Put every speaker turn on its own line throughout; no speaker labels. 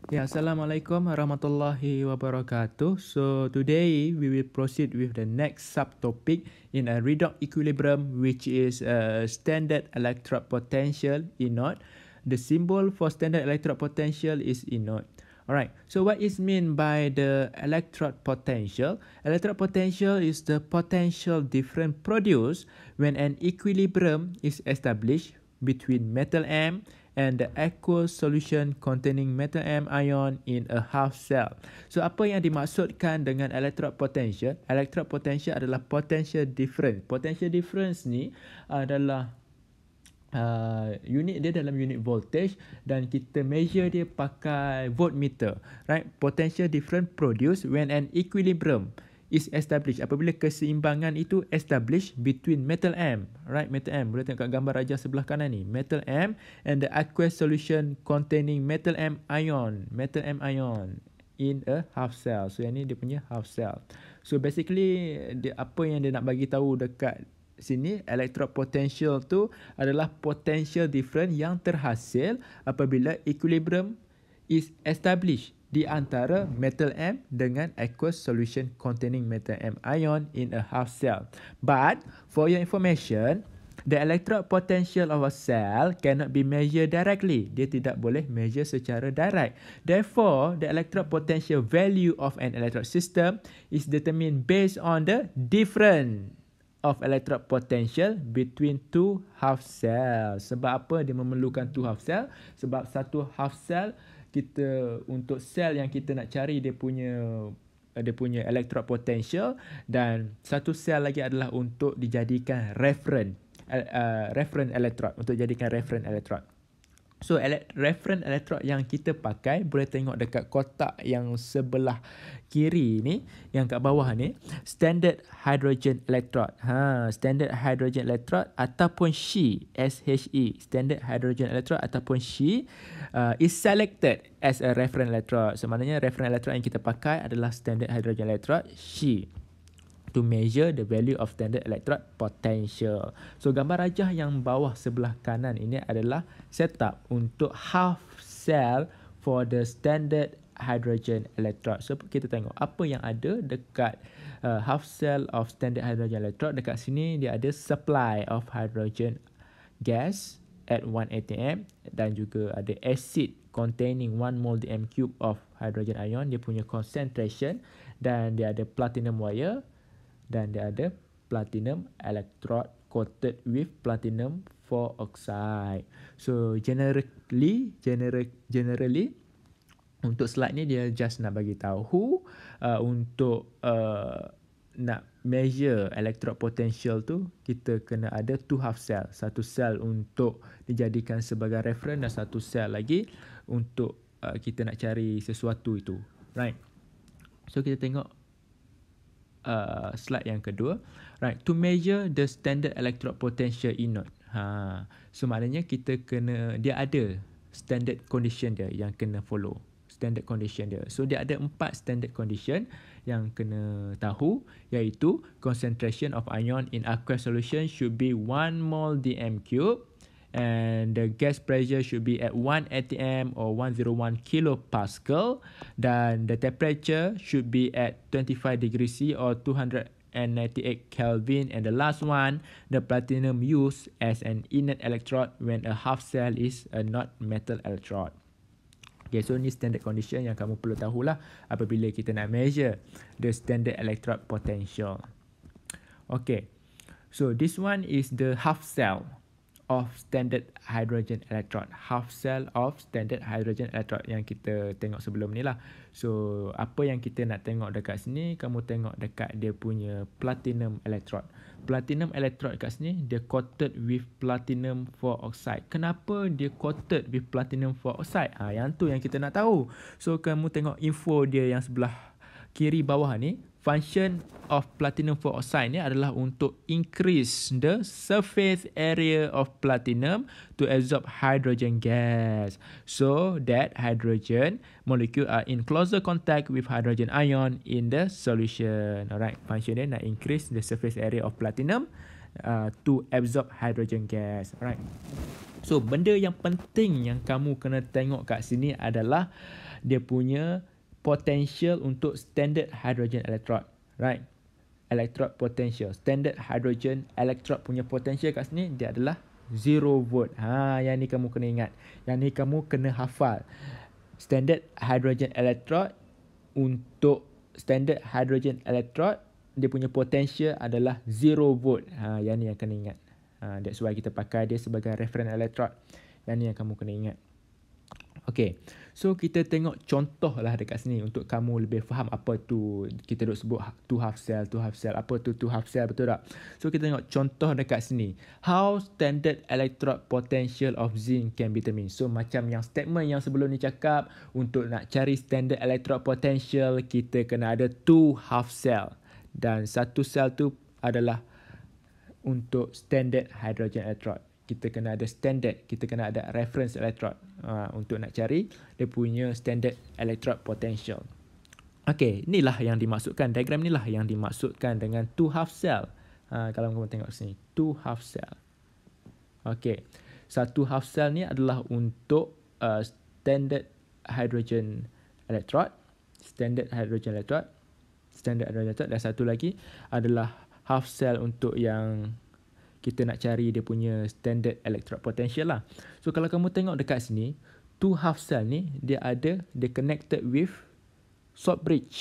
Yeah, Assalamualaikum warahmatullahi wabarakatuh. So today we will proceed with the next subtopic in a redox equilibrium, which is a standard electrode potential E0. The symbol for standard electrode potential is E0. Alright, so what is meant by the electrode potential? Electrode potential is the potential difference produced when an equilibrium is established between metal M and the aqueous solution containing metal M ion in a half cell. So apa yang dimaksudkan dengan electrode potential? Electrode potential adalah potential difference. Potential difference ni adalah unit dia dalam unit voltage dan kita measure dia pakai voltmeter, right? Potential difference produced when an equilibrium is established, apabila keseimbangan itu established between metal M, right? Metal M, boleh tengok kat gambar rajah sebelah kanan ni, metal M and the aqueous solution containing metal M ion in a half cell. So yang ni dia punya half cell. So basically apa yang dia nak bagi tahu dekat sini, electrode potential tu adalah potential difference yang terhasil apabila equilibrium is established di antara metal M dengan aqueous solution containing metal M ion in a half cell. But for your information, the electrode potential of a cell cannot be measured directly. Dia tidak boleh measure secara direct. Therefore, the electrode potential value of an electrode system is determined based on the difference of electrode potential between two half cells. Sebab apa dia memerlukan two half cell? Sebab satu half cell kita, untuk sel yang kita nak cari dia punya electrode potential, dan satu sel lagi adalah untuk dijadikan reference electrode, untuk jadikan reference electrode. So reference electrode yang kita pakai, boleh tengok dekat kotak yang sebelah kiri ni, yang kat bawah ni, standard hydrogen electrode. Standard hydrogen electrode ataupun SHE, SHE, standard hydrogen electrode ataupun SHE is selected as a reference electrode. So maknanya reference electrode yang kita pakai adalah standard hydrogen electrode SHE to measure the value of standard electrode potential. So gambar rajah yang bawah sebelah kanan ini adalah setup untuk half cell for the standard hydrogen electrode. So kita tengok apa yang ada dekat half cell of standard hydrogen electrode. Dekat sini dia ada supply of hydrogen gas at 1 atm dan juga ada acid containing 1 mole dm cube of hydrogen ion, dia punya concentration, dan dia ada platinum wire, dan dia ada platinum electrode coated with platinum 4 oxide. So generally untuk slide ni dia just nak bagi tahu untuk nak measure electrode potential tu, kita kena ada two half cell. Satu sel untuk dijadikan sebagai reference dan satu sel lagi untuk kita nak cari sesuatu itu, right? So kita tengok slide yang kedua, right? To measure the standard electrode potential E0. So maknanya kita kena, dia ada standard condition dia yang kena follow. Standard condition dia. So dia ada 4 standard condition yang kena tahu, iaitu concentration of ion in aqueous solution should be 1 mole dm cube, and the gas pressure should be at 1 atm or 101 kilopascal, dan the temperature should be at 25 degrees C or 298 Kelvin, and the last one, the platinum used as an inert electrode when a half cell is a not metal electrode. Okay, so ni standard condition yang kamu perlu tahulah apabila kita nak measure the standard electrode potential. Okay, so this one is the half cell of standard hydrogen electrode. Half cell of standard hydrogen electrode yang kita tengok sebelum ni lah. So apa yang kita nak tengok dekat sini, kamu tengok dekat dia punya platinum electrode. Platinum electrode kat sini dia coated with platinum 4 oxide. Kenapa dia coated with platinum 4 oxide? Yang tu yang kita nak tahu. So kamu tengok info dia yang sebelah kiri bawah ni. Function of platinum 4 oxide ni adalah untuk increase the surface area of platinum to absorb hydrogen gas, so that hydrogen molecule are in closer contact with hydrogen ion in the solution. Alright, function dia nak increase the surface area of platinum to absorb hydrogen gas. Alright. So, benda yang penting yang kamu kena tengok kat sini adalah dia punya potential untuk standard hydrogen electrode. Right? Electrode potential. Standard hydrogen electrode punya potential kat sini dia adalah 0 volt. Yang ni kamu kena ingat. Yang ni kamu kena hafal. Standard hydrogen electrode, untuk standard hydrogen electrode dia punya potential adalah 0 volt. Yang ni yang kena ingat. That's why kita pakai dia sebagai reference electrode. Yang ni yang kamu kena ingat. Okay, so kita tengok contoh lah dekat sini untuk kamu lebih faham apa tu kita duk sebut two half cell. Apa tu two half cell, betul tak? So kita tengok contoh dekat sini. How standard electrode potential of zinc can be determined. So macam yang statement yang sebelum ni cakap, untuk nak cari standard electrode potential kita kena ada two half cell. Dan satu sel tu adalah untuk standard hydrogen electrode. Kita kena ada standard, kita kena ada reference electrode untuk nak cari dia punya standard electrode potential. Okey, inilah yang dimaksudkan, diagram inilah yang dimaksudkan dengan two half cell. Kalau kamu tengok sini, two half cell. Okey, satu half cell ni adalah untuk standard hydrogen electrode, standard hydrogen electrode, dan satu lagi adalah half cell untuk yang kita nak cari dia punya standard electrode potential lah. So kalau kamu tengok dekat sini, two half cell ni dia connected with short bridge.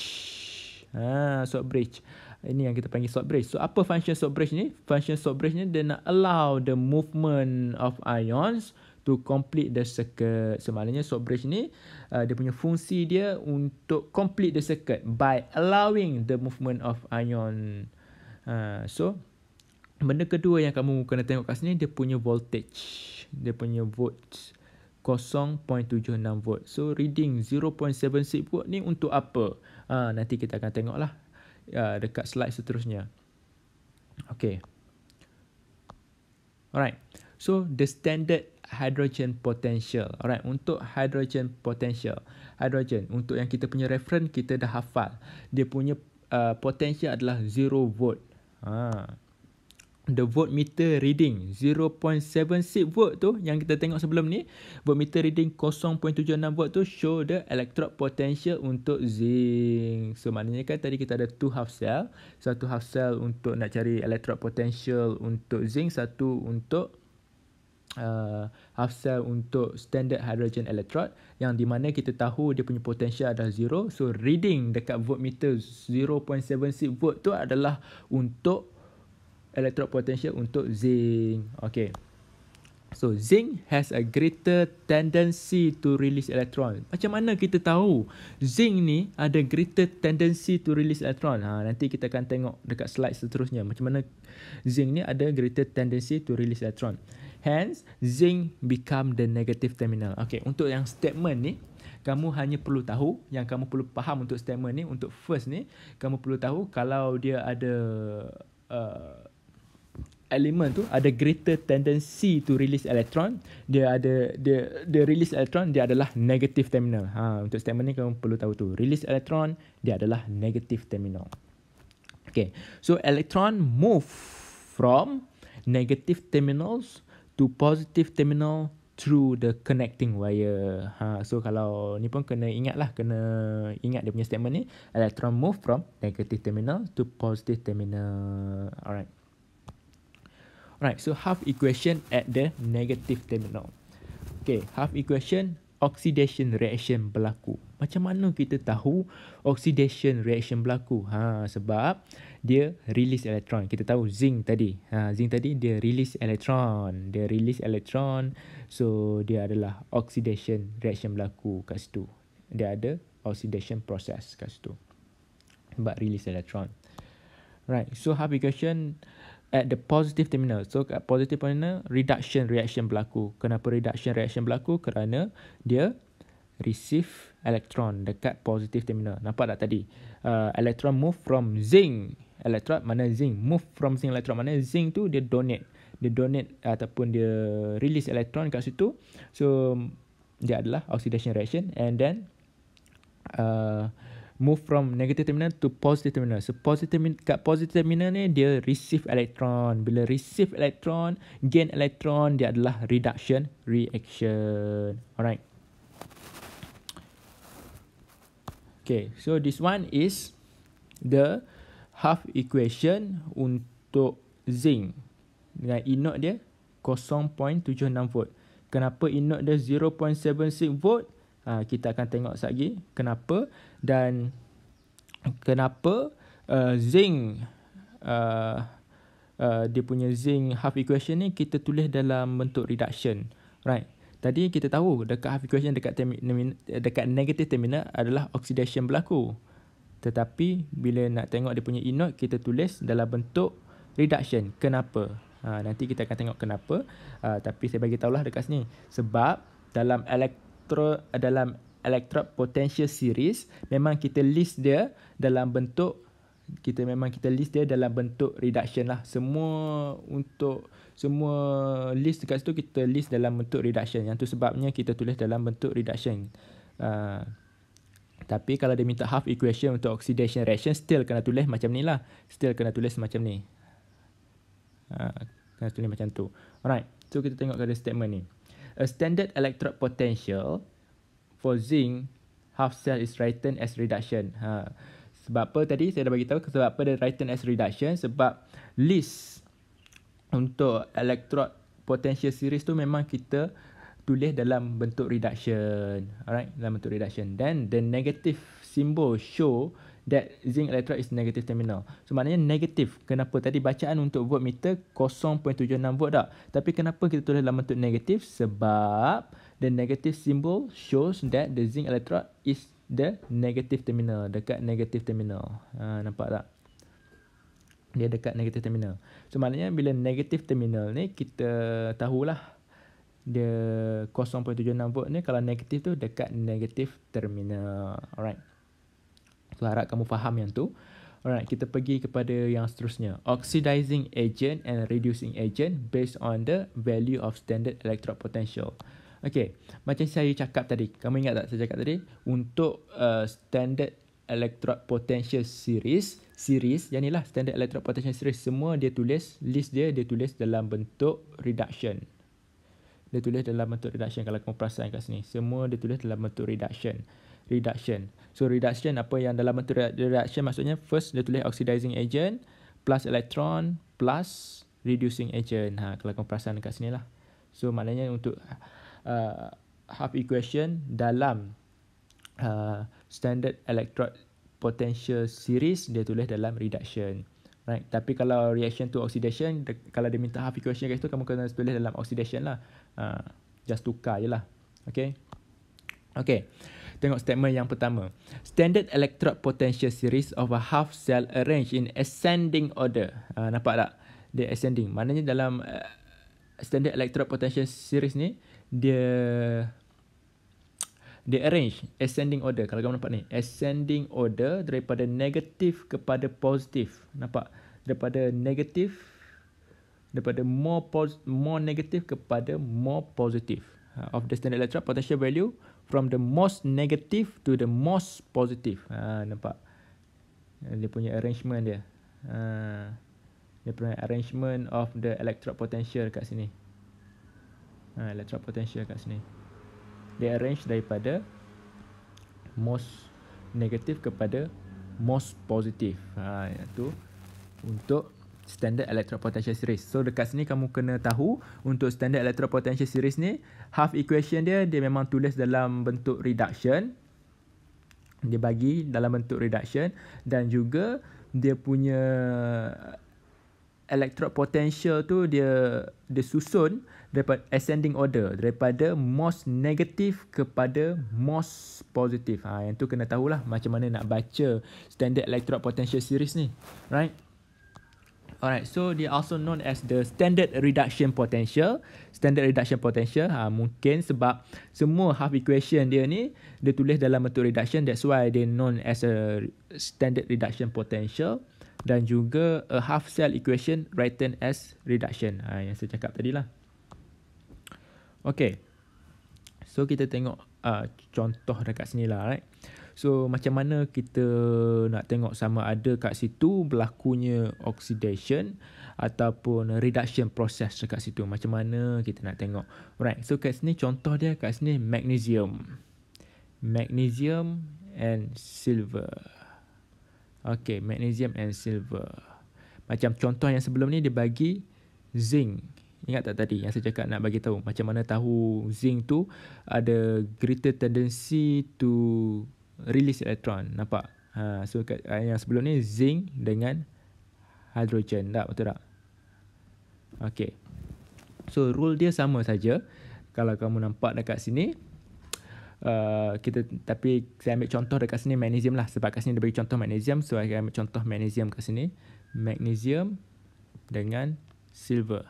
Short bridge. Ini yang kita panggil short bridge. So apa function short bridge ni? Function short bridge ni dia nak allow the movement of ions to complete the circuit. So maknanya short bridge ni dia punya fungsi dia untuk complete the circuit by allowing the movement of ion. So benda kedua yang kamu kena tengok kat sini, dia punya voltage. Dia punya volts 0.76 volt. So reading 0.76 volt ni untuk apa? Nanti kita akan tengok lah dekat slide seterusnya. Okay. Alright. So the standard hydrogen potential. Alright, untuk hydrogen potential. Hydrogen, untuk yang kita punya reference kita dah hafal. Dia punya potential adalah 0 volt. The voltmeter reading 0.76 volt tu yang kita tengok sebelum ni, voltmeter reading 0.76 volt tu show the electrode potential untuk zinc. So maknanya kan tadi kita ada two half cell, satu half cell untuk nak cari electrode potential untuk zinc, satu untuk half cell untuk standard hydrogen electrode, yang di mana kita tahu dia punya potential adalah 0. So reading dekat voltmeter 0.76 volt tu adalah untuk electrode potential untuk zinc. Okay. So zinc has a greater tendency to release electron. Macam mana kita tahu zinc ni ada greater tendency to release electron? Nanti kita akan tengok dekat slide seterusnya macam mana zinc ni ada greater tendency to release electron. Hence, zinc become the negative terminal. Okay, untuk yang statement ni, kamu hanya perlu tahu, yang kamu perlu faham untuk statement ni, untuk first ni, kamu perlu tahu kalau dia ada elemen tu ada greater tendency to release electron, dia release electron dia adalah negative terminal. Untuk statement ni kamu perlu tahu tu, release electron dia adalah negative terminal. Okay, so electron move from negative terminals to positive terminal through the connecting wire. So kalau ni pun kena ingat lah, kena ingat dia punya statement ni, electron move from negative terminal to positive terminal. Alright, so half equation at the negative terminal. Okay, half equation, oxidation reaction berlaku. Macam mana kita tahu oxidation reaction berlaku? Sebab dia release elektron. Kita tahu zinc tadi. Zinc tadi dia release elektron. Dia release elektron. So dia adalah oxidation reaction berlaku kat situ. Dia ada oxidation process kat situ. Sebab release elektron. Right, so half equation at the positive terminal. So kat positive terminal, reduction reaction berlaku. Kenapa reduction reaction berlaku? Kerana dia receive elektron dekat positive terminal. Nampak tak tadi? Elektron move from zinc. Elektron mana zinc? Move from zinc elektron. Mana zinc tu dia donate. Dia donate ataupun dia release elektron kat situ. So dia adalah oxidation reaction. And then move from negative terminal to positive terminal. So kat positive terminal ni dia receive electron. Bila receive electron, gain electron, dia adalah reduction reaction. Alright. Okay, so this one is the half equation untuk zinc dengan inode dia 0.76 volt. Kenapa inode dia 0.76 volt? Kita akan tengok sekejap lagi kenapa, dan kenapa zinc dia punya zinc half equation ni kita tulis dalam bentuk reduction. Right. Tadi kita tahu dekat half equation dekat negative terminal adalah oxidation berlaku. Tetapi bila nak tengok dia punya inode, kita tulis dalam bentuk reduction. Kenapa? Nanti kita akan tengok kenapa. Tapi saya bagi tahulah dekat sini. Sebab dalam electrode potential series memang kita list dia dalam bentuk reduction lah. Semua list dekat situ kita list dalam bentuk reduction. Yang tu sebabnya kita tulis dalam bentuk reduction. Tapi kalau dia minta half equation untuk oxidation reaction, still kena tulis macam ni lah. Still kena tulis macam ni. Kena tulis macam tu. Alright. So kita tengok pada statement ni. A standard electrode potential for zinc half cell is written as reduction. Sebab apa tadi saya dah bagi tahu, sebab apa dia written as reduction? Sebab list untuk electrode potential series tu memang kita tulis dalam bentuk reduction. Alright, dalam bentuk reduction. Then the negative symbol show that zinc electrode is negative terminal. So maknanya negatif. Kenapa? Tadi bacaan untuk voltmeter 0.76 volt tak? Tapi kenapa kita tulis dalam bentuk negatif? Sebab the negative symbol shows that the zinc electrode is the negative terminal. Dekat negative terminal. Nampak tak? Dia dekat negative terminal. So maknanya bila negative terminal ni kita tahulah dia 0.76 volt ni kalau negatif tu dekat negative terminal. Alright. So harap kamu faham yang tu. Alright, kita pergi kepada yang seterusnya. Oxidizing agent and reducing agent based on the value of standard electrode potential. Okay, macam saya cakap tadi. Kamu ingat tak saya cakap tadi? Untuk standard electrode potential series, yang ni lah standard electrode potential series, semua dia tulis, list dia tulis dalam bentuk reduction. Dia tulis dalam bentuk reduction. Kalau kamu perasan kat sini, semua dia tulis dalam bentuk reduction. So reduction, apa yang dalam bentuk reduction maksudnya, first dia tulis oxidizing agent plus electron plus reducing agent. Kalau kamu perasan kat sini lah. So maknanya untuk half equation dalam standard electrode potential series dia tulis dalam reduction. Right. Tapi kalau reaction to oxidation, kalau dia minta half equation kat situ, kamu kena tulis dalam oxidation lah. Just tukar je lah. Okay. Tengok statement yang pertama. Standard electrode potential series of a half cell arranged in ascending order. Nampak tak? Dia ascending. Maknanya dalam standard electrode potential series ni, dia arrange ascending order. Kalau kamu nampak ni, ascending order daripada negatif kepada positif. Nampak? Daripada more negative kepada more positive of the standard electrode potential value from the most negative to the most positive. Nampak? Dia punya arrangement dia. Dia punya arrangement of the electrode potential kat sini. Electrode potential kat sini. Dia arrange daripada most negative kepada most positive. Itu untuk standard electrode potential series. So dekat sini kamu kena tahu untuk standard electrode potential series ni, half equation dia memang tulis dalam bentuk reduction. Dia bagi dalam bentuk reduction, dan juga dia punya electrode potential tu dia susun daripada ascending order, daripada most negative kepada most positive. Yang tu kena tahulah macam mana nak baca standard electrode potential series ni. Right? Alright, so they also known as the standard reduction potential. Standard reduction potential, mungkin sebab semua half equation dia ni dia tulis dalam bentuk reduction, that's why they known as a standard reduction potential. Dan juga a half cell equation written as reduction. Yang saya cakap tadi lah. Okay, so kita tengok contoh dekat sini lah, right? So macam mana kita nak tengok sama ada kat situ berlakunya oxidation ataupun reduction process dekat situ. Macam mana kita nak tengok. Alright, so kat sini contoh dia kat sini magnesium. Magnesium and silver. Okay, magnesium and silver. Macam contoh yang sebelum ni dia bagi zinc. Ingat tak tadi yang saya cakap nak bagi tahu macam mana tahu zinc tu ada greater tendency to release electron. Nampak? So yang sebelum ni zinc dengan hydrogen. Tak betul tak? Okay. So rule dia sama saja. Kalau kamu nampak dekat sini tapi saya ambil contoh dekat sini magnesium lah, sebab kat sini dia bagi contoh magnesium, so saya ambil contoh magnesium kat sini. Magnesium dengan silver.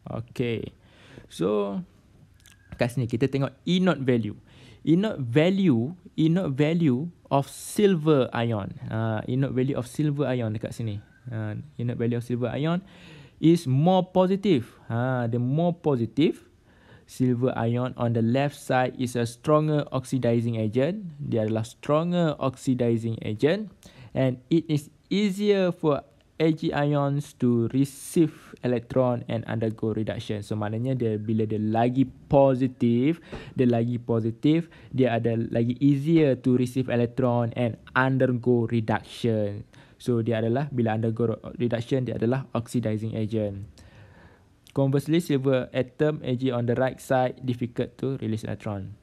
Okay. So kat sini kita tengok E0 value. E0 value of silver ion. E0 value of silver ion dekat sini. E0 value of silver ion is more positive. The more positive silver ion on the left side is a stronger oxidizing agent. Dia adalah stronger oxidizing agent, and it is easier for Ag ions to receive electron and undergo reduction. So maknanya bila dia lagi positif, dia ada lagi easier to receive electron and undergo reduction. So dia adalah bila undergo reduction, dia adalah oxidizing agent. Conversely, silver atom Ag on the right side difficult to release electron.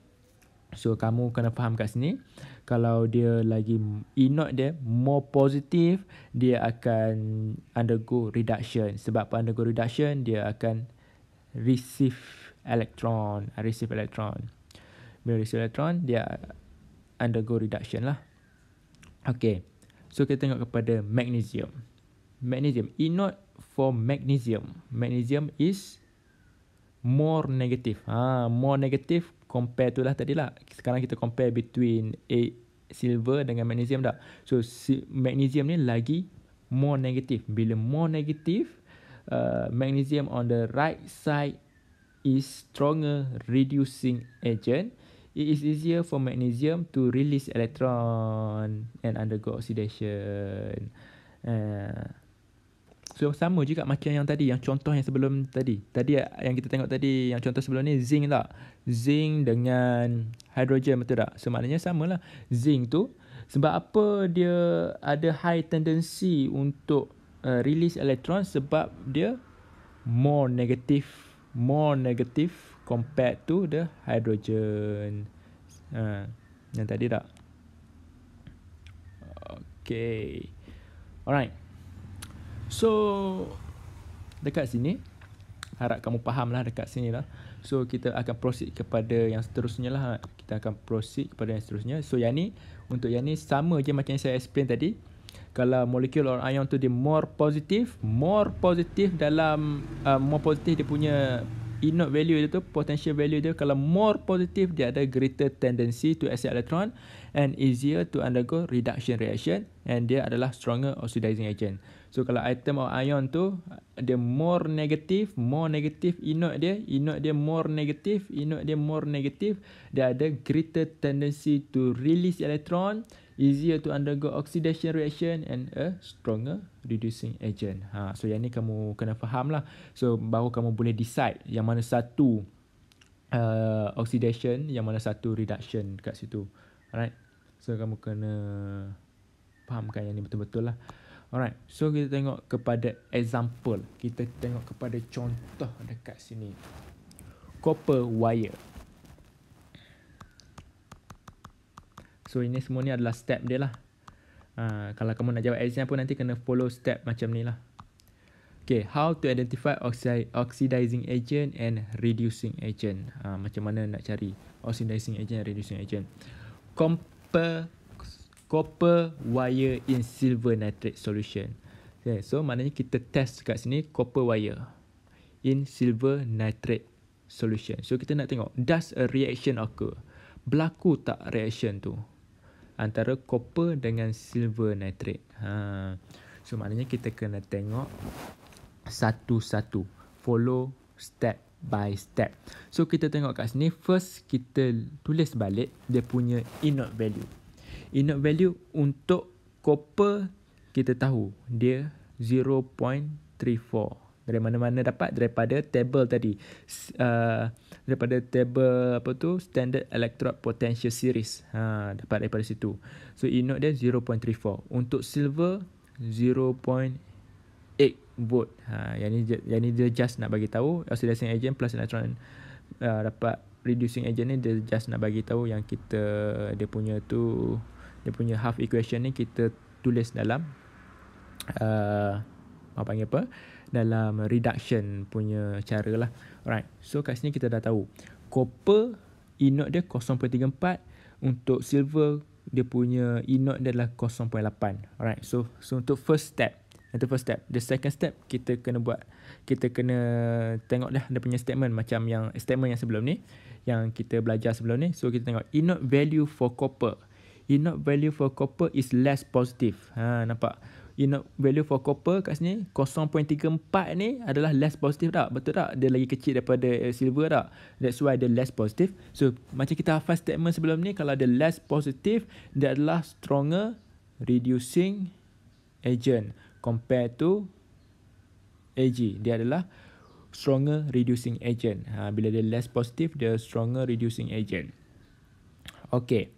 So kamu kena faham kat sini, kalau dia lagi E0 dia more positive, dia akan undergo reduction. Sebab apa undergo reduction? Dia akan receive electron. Bila receive electron, dia undergo reduction lah. Okay. So kita tengok kepada magnesium. Magnesium. E0 for magnesium. Magnesium is more negative. More negative compare tu lah tadi lah. Sekarang kita compare between silver dengan magnesium tak. So magnesium ni lagi more negative. Bila more negative, magnesium on the right side is stronger reducing agent. It is easier for magnesium to release electron and undergo oxidation. So sama juga macam yang tadi, yang contoh yang sebelum tadi. Tadi yang kita tengok tadi, yang contoh sebelum ni zinc tak? Zinc dengan hydrogen, betul tak? So maknanya samalah. Zinc tu sebab apa dia ada high tendency untuk release electron? Sebab dia more negative compared to the hydrogen. Yang tadi tak? Okay. Alright. So dekat sini harap kamu faham lah dekat sini lah. So kita akan proceed kepada yang seterusnya lah. Kita akan proceed kepada yang seterusnya. So yang ni, untuk yang ni sama je macam yang saya explain tadi. Kalau molekul or ion tu dia more positive dalam more positive dia punya E0 value dia tu, potential value dia, kalau more positive dia ada greater tendency to accept electron and easier to undergo reduction reaction, and dia adalah stronger oxidizing agent. So kalau atom or ion tu dia more negative E0 dia more negative, dia ada greater tendency to release electron, easier to undergo oxidation reaction and a stronger reducing agent. So yang ni kamu kena faham lah. So baru kamu boleh decide yang mana satu oxidation, yang mana satu reduction kat situ. Alright. So kamu kena fahamkan yang ni betul-betul lah. Alright. So kita tengok kepada example. Kita tengok kepada contoh dekat sini. Copper wire. So ini semua ni adalah step dia lah. Kalau kamu nak jawab exam pun nanti kena follow step macam ni lah. Okay, how to identify oxidizing agent and reducing agent. Macam mana nak cari oxidizing agent and reducing agent. Copper wire in silver nitrate solution. Okay, so maknanya kita test kat sini copper wire in silver nitrate solution. So kita nak tengok, does a reaction occur? Berlaku tak reaction tu antara copper dengan silver nitrate? So maknanya kita kena tengok satu-satu, follow step by step. So kita tengok kat sini, first kita tulis balik dia punya inert value. Inert value untuk copper kita tahu dia 0.34. Dari mana-mana dapat? Daripada table tadi. Daripada table apa tu? Standard Electrode Potential Series. Dapat daripada situ. So inert dia 0.34. Untuk silver 0.8 volt. Yang ni dia just nak bagi tahu oxidizing agent plus electron dapat reducing agent ni, dia just nak bagi tahu yang kita dia punya half equation ni kita tulis dalam panggil apa? Dalam reduction punya cara lah. Alright. So kat sini kita dah tahu copper inert dia 0.34, untuk silver dia punya inert dia adalah 0.8. Alright. So untuk first step. The second step kita kena tengok dah dia punya statement macam yang statement yang sebelum ni, yang kita belajar sebelum ni. So kita tengok inert value for copper. Inert value for copper is less positive. Nampak? Inert value for copper kat sini 0.34 ni adalah less positive tak? Betul tak? Dia lagi kecil daripada silver tak? That's why dia less positive. So macam kita hafal statement sebelum ni, kalau dia less positive, dia adalah stronger reducing agent compared to Ag. Dia adalah stronger reducing agent. Bila dia less positive, dia stronger reducing agent. Okay.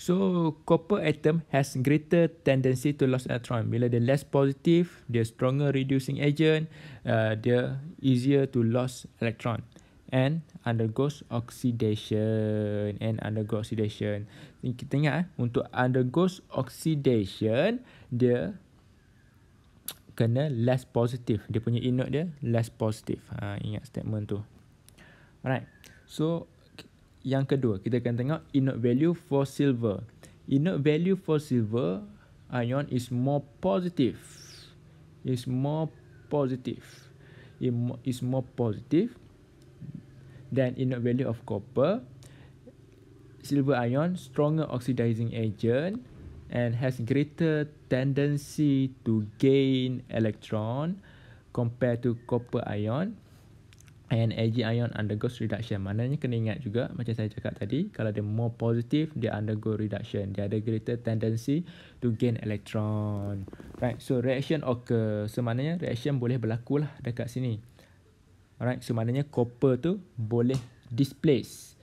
So copper atom has greater tendency to lose electron. Bila dia less positive, dia stronger reducing agent, dia easier to lose electron and undergoes oxidation. Kita ingat untuk undergoes oxidation, dia kena less positive. Dia punya inert dia less positive. Ingat statement tu. Alright. So yang kedua, kita akan tengok inert value for silver. Inert value for silver ion is more positive. Is more positive than inert value of copper. Silver ion stronger oxidizing agent and has greater tendency to gain electron compared to copper ion. And Ag ion undergoes reduction. Maknanya kena ingat juga macam saya cakap tadi, kalau dia more positive, dia undergo reduction. Dia ada greater tendency to gain electron. Right. So reaction occur. So maknanya reaction boleh berlaku lah dekat sini. Alright. So maknanya copper tu boleh displace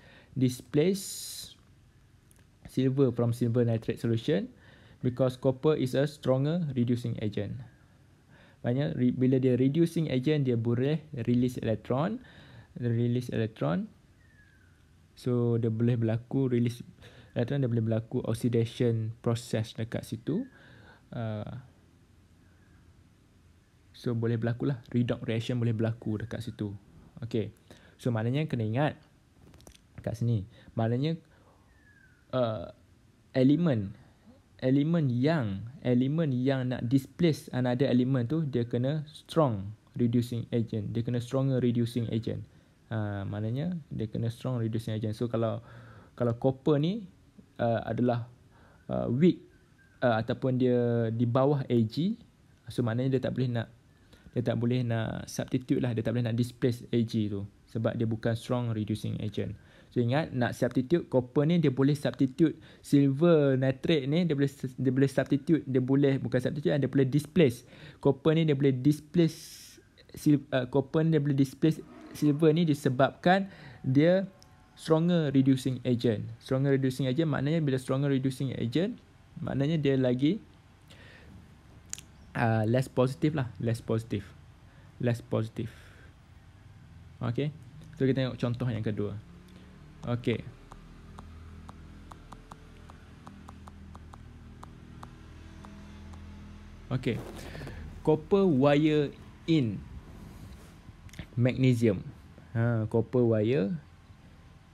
silver from silver nitrate solution because copper is a stronger reducing agent. Maknanya bila dia reducing agent, dia boleh release electron. So dia boleh berlaku release electron, dia boleh berlaku oxidation process dekat situ. So boleh berlaku lah, redox reaction boleh berlaku dekat situ. Okay. So maknanya kena ingat kat sini, maknanya elemen yang nak displace another element tu, dia kena strong reducing agent. Dia kena stronger reducing agent. Maknanya dia kena strong reducing agent. So kalau copper ni adalah weak ataupun dia di bawah Ag, so maknanya dia tak boleh nak substitute lah, dia tak boleh nak displace Ag tu sebab dia bukan strong reducing agent. So ingat, nak substitute copper ni, dia boleh substitute silver nitrate ni, dia boleh substitute, dia boleh bukan substitute, dia boleh displace copper ni, dia boleh displace copper ni, dia boleh displace silver ni disebabkan dia stronger reducing agent. Stronger reducing agent maknanya bila stronger reducing agent, maknanya dia lagi less positive lah, less positive. Okay. So kita tengok contoh yang kedua. Okay. Okay. Copper wire in magnesium. Copper wire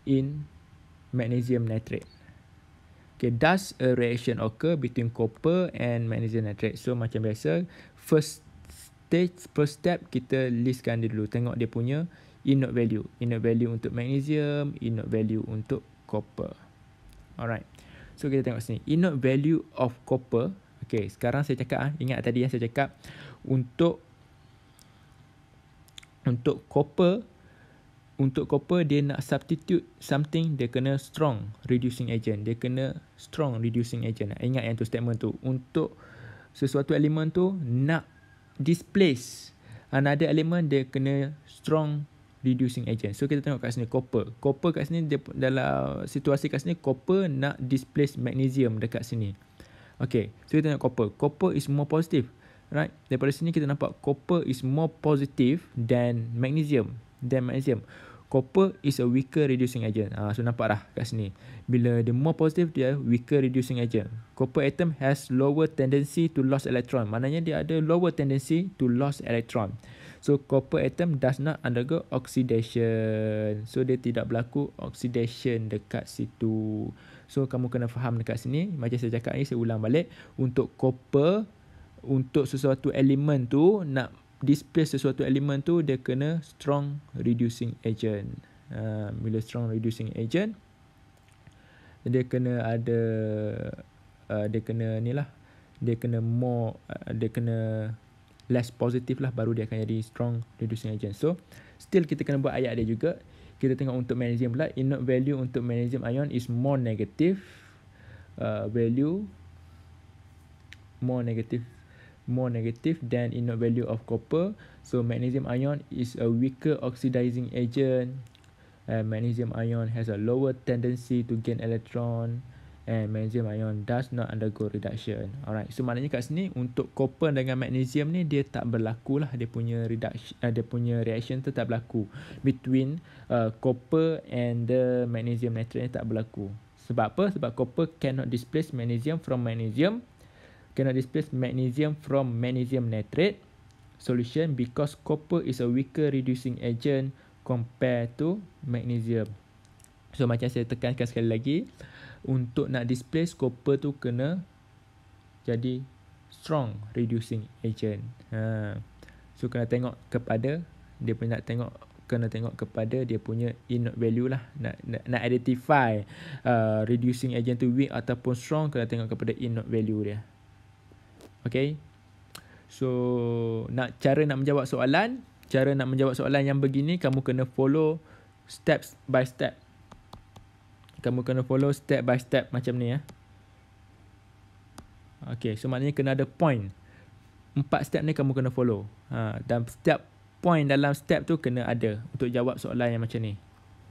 in magnesium nitrate. Okay, does a reaction occur between copper and magnesium nitrate? So macam biasa, first step kita listkan dia dulu. Tengok dia punya inert value. Inert value untuk magnesium, inert value untuk copper. Alright. So kita tengok sini. Inert value of copper. Okay, sekarang saya cakap, ingat tadi yang saya cakap, untuk copper, untuk copper dia nak substitute something, dia kena strong reducing agent. Dia kena strong reducing agent. Ingat yang tu statement tu. Untuk sesuatu elemen tu nak displace another element, dia kena strong reducing agent. So kita tengok kat sini copper. Copper kat sini dia, dalam situasi kat sini copper nak displace magnesium dekat sini. Okay, so kita tengok copper. Copper is more positive. Right? Daripada sini kita nampak copper is more positive than magnesium. Copper is a weaker reducing agent. So nampak dah kat sini. Bila dia more positive, dia weaker reducing agent. Copper atom has lower tendency to lose electron. Maknanya dia ada lower tendency to lose electron. So copper atom does not undergo oxidation. So dia tidak berlaku oxidation dekat situ. So kamu kena faham dekat sini. Macam saya cakap ni, saya ulang balik. Untuk copper, untuk sesuatu elemen tu nak displace sesuatu elemen tu, dia kena strong reducing agent. Bila strong reducing agent, dia kena ada dia kena ni lah, dia kena more dia kena less positive lah, baru dia akan jadi strong reducing agent. So still kita kena buat ayat dia juga. Kita tengok untuk magnesium pula, inert value untuk magnesium ion is more negative. Value more negative than inert value of copper. So magnesium ion is a weaker oxidizing agent. Magnesium ion has a lower tendency to gain electron, and magnesium ion does not undergo reduction. Alright, so maknanya kat sini untuk copper dengan magnesium ni dia tak berlaku lah, dia punya reduction, dia punya reaction tu tak berlaku between copper and the magnesium nitrate ni, tak berlaku. Sebab apa? Sebab copper cannot displace magnesium from magnesium, cannot displace magnesium from magnesium nitrate solution, because copper is a weaker reducing agent compared to magnesium. So macam saya tekankan sekali lagi, untuk nak displace copper tu kena jadi strong reducing agent. So kena tengok kepada dia punya, kena tengok kepada dia punya inert value lah. Nak identify reducing agent tu weak ataupun strong, kena tengok kepada inert value dia. Okay, so cara nak menjawab soalan yang begini, kamu kena follow steps by step. Kamu kena follow step by step macam ni ya. Okay, so maknanya kena ada point. 4 step ni kamu kena follow. Dan setiap point dalam step tu kena ada untuk jawab soalan yang macam ni.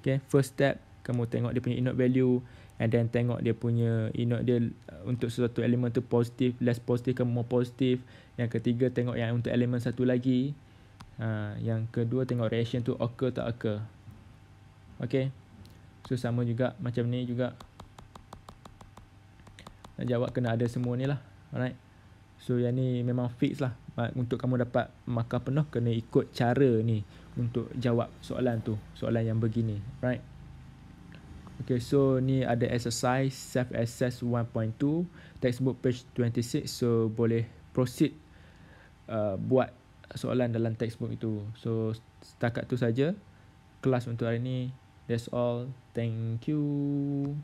Okay, first step, kamu tengok dia punya inert value, and then tengok dia punya inert dia untuk sesuatu elemen tu positif, less positif ke more positif. Yang ketiga, tengok yang untuk elemen satu lagi. Yang kedua, tengok reaction tu occur tak occur. Okay, so sama juga macam ni juga. Nak jawab kena ada semua ni lah. Alright, so yang ni memang fix lah. Untuk kamu dapat markah penuh, kena ikut cara ni untuk jawab soalan tu, soalan yang begini. Right. Okay, so ni ada exercise self-assess 1.2, textbook page 26. So boleh proceed buat soalan dalam textbook itu. So setakat tu saja kelas untuk hari ni. That's all. Thank you.